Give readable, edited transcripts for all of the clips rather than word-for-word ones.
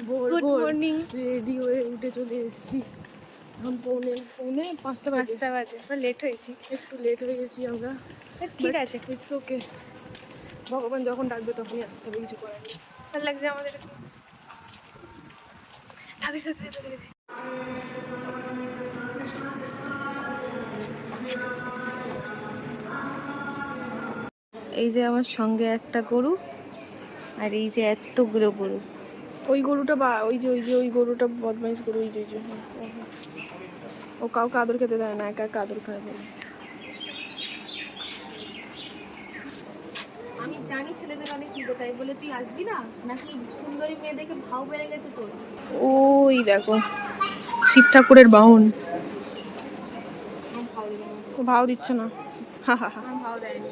Good morning. Ready হয়ে উঠে চলে এসেছি। এখন পৌনে 5টা বাজে। আমরা লেট হয়েছি, একটু লেট হয়ে গেছি আমরা। ঠিক আছে, ইটস ওকে। ভগবান যখন ডাকবে তখনই আসতে হবে, কিছু করার নেই। ভালো লাগছে আমাদের। এই যে আমার সঙ্গে একটা গরু, আর এই যে এতগুলো গরু। ওই গরুটা বা ওই গরুটা বদমাইশ গরু, ওই যে ও কাউকে আদর খেতে দেয় না, একা একা আদর খায় বলে। আমি জানি ছেলেদের অনেক ইগো, তাই বলে তুই আসবি না নাকি? সুন্দরী মেয়ে দেখে ভাও বেড়ে গেছে তোর। ওই দেখো শিব ঠাকুরের বাহন। ভাও দিচ্ছে না। ভাও দেয়নি।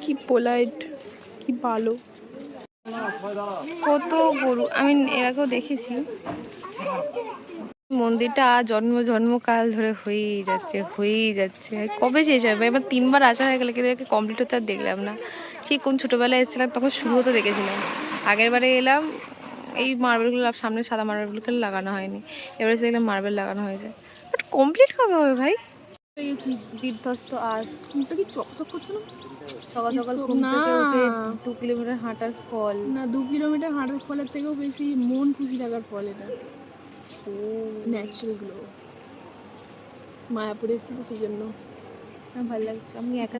কি পোলাইট, কি ভালো। কত গরু আমি এর আগেও দেখেছি। মন্দিরটা জন্মকাল ধরে হয়েই যাচ্ছে। কবে শেষ হবে? এবার 3বার আসা হয়ে গেলে কিন্তু কমপ্লিট হতে আর দেখলাম না। সেই কোন ছোটবেলায় এসেছিলাম তখন শুরু হতে দেখেছিলাম। আগের বারে এলাম, এই মার্বেলগুলো সামনে সাদা মার্বেলগুলো লাগানো হয়নি, এবারে দেখলাম মার্বেল লাগানো হয়েছে। বাট কমপ্লিট কবে হবে ভাই? পেয়েছি। বিধ্বস্ত আস। মুখটা কি চকচক করছে না? সকাল সকাল ঘুম থেকে উঠে 2 কিলোমিটার হাঁটার ফল। না, 2 কিলোমিটার হাঁটার ফলের থেকেও বেশি মন খুশি থাকার ফল এটা। Natural glow. মায়াপুরে এসেছি তো সেই জন্য ভালো লাগছে। আমি একা